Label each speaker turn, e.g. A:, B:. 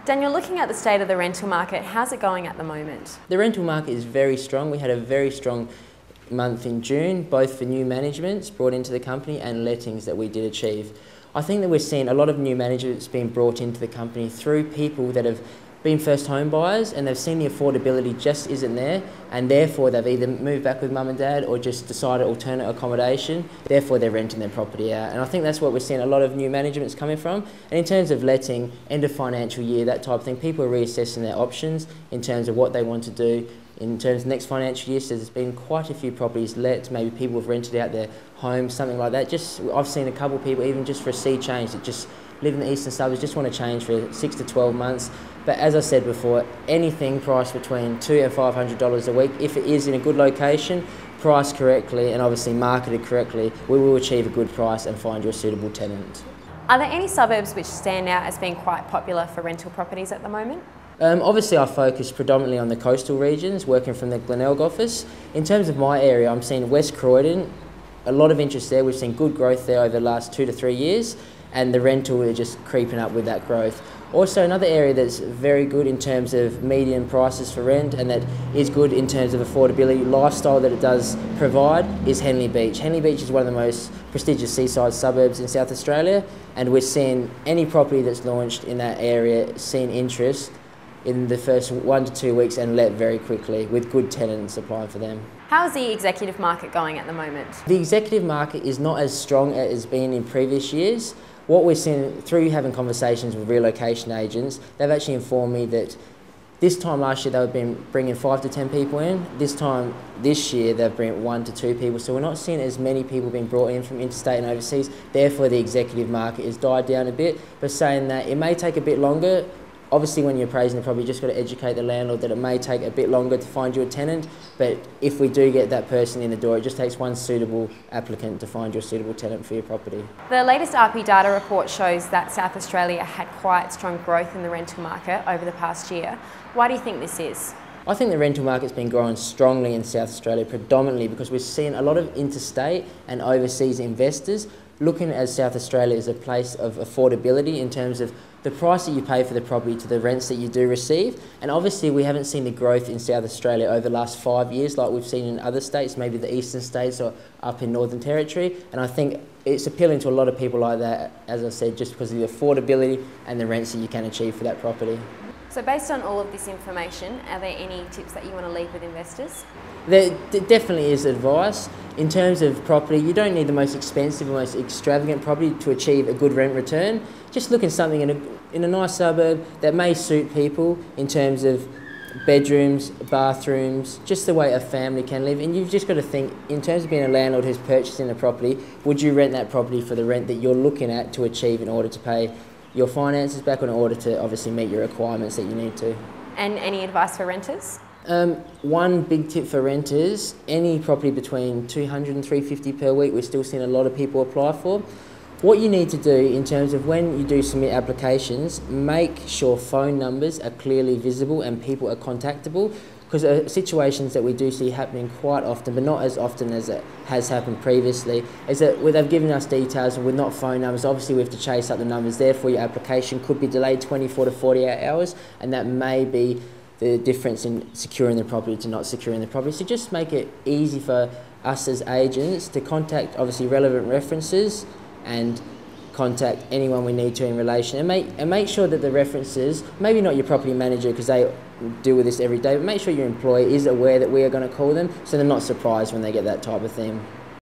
A: Daniel, looking at the state of the rental market, how's it going at the moment?
B: The rental market is very strong. We had a very strong month in June, both for new managements brought into the company and lettings that we did achieve. I think that we're seeing a lot of new managements being brought into the company through people that have been first home buyers and they've seen the affordability just isn't there, and therefore they've either moved back with mum and dad or just decided alternate accommodation, therefore they're renting their property out. And I think that's what we're seeing a lot of new managements coming from. And in terms of letting, end of financial year, that type of thing, people are reassessing their options in terms of what they want to do in terms of next financial year. So there's been quite a few properties let, maybe people have rented out their homes, something like that. I've seen a couple of people, even just for a sea change, that just live in the eastern suburbs, just want to change for 6 to 12 months. But as I said before, anything priced between $200 and $500 a week, if it is in a good location, priced correctly and obviously marketed correctly, we will achieve a good price and find you a suitable tenant.
A: Are there any suburbs which stand out as being quite popular for rental properties at the moment?
B: Obviously I focus predominantly on the coastal regions, working from the Glenelg office. In terms of my area, I'm seeing West Croydon, a lot of interest there. We've seen good growth there over the last 2 to 3 years, and the rental is just creeping up with that growth. Also, another area that's very good in terms of median prices for rent and that is good in terms of affordability, lifestyle that it does provide, is Henley Beach. Henley Beach is one of the most prestigious seaside suburbs in South Australia, and we're seeing any property that's launched in that area seeing interest in the first 1 to 2 weeks and let very quickly with good tenants applying for them.
A: How is the executive market going at the moment?
B: The executive market is not as strong as it's been in previous years. What we're seeing through having conversations with relocation agents, they've actually informed me that this time last year they've been bringing 5 to 10 people in. This time this year they've brought 1 to 2 people. So we're not seeing as many people being brought in from interstate and overseas. Therefore the executive market has died down a bit. But saying that, it may take a bit longer. Obviously, when you're appraising the property, you just got to educate the landlord that it may take a bit longer to find you a tenant. But if we do get that person in the door, it just takes one suitable applicant to find you a suitable tenant for your property.
A: The latest RP data report shows that South Australia had quite strong growth in the rental market over the past year. Why do you think this is?
B: I think the rental market's been growing strongly in South Australia, predominantly because we're seeing a lot of interstate and overseas investors looking at South Australia as a place of affordability in terms of the price that you pay for the property to the rents that you do receive. And obviously we haven't seen the growth in South Australia over the last 5 years like we've seen in other states, maybe the eastern states or up in Northern Territory. And I think it's appealing to a lot of people like that, as I said, just because of the affordability and the rents that you can achieve for that property.
A: So based on all of this information, are there any tips that you want to leave with investors?
B: There definitely is advice. In terms of property, you don't need the most expensive or most extravagant property to achieve a good rent return. Just look at something in a nice suburb that may suit people in terms of bedrooms, bathrooms, just the way a family can live. And you've just got to think, in terms of being a landlord who's purchasing a property, would you rent that property for the rent that you're looking at to achieve in order to pay your finances back, or in order to obviously meet your requirements that you need to.
A: And any advice for renters?
B: One big tip for renters, any property between $200 and $350 per week, we're still seeing a lot of people apply for. What you need to do in terms of when you do submit applications, make sure phone numbers are clearly visible and people are contactable, because situations that we do see happening quite often, but not as often as it has happened previously, is that they've given us details and with not phone numbers, obviously we have to chase up the numbers, therefore your application could be delayed 24 to 48 hours, and that may be the difference in securing the property to not securing the property. So just make it easy for us as agents to contact obviously relevant references and contact anyone we need to in relation, and make sure that the references, maybe not your property manager because they deal with this every day, but make sure your employer is aware that we are going to call them so they're not surprised when they get that type of thing.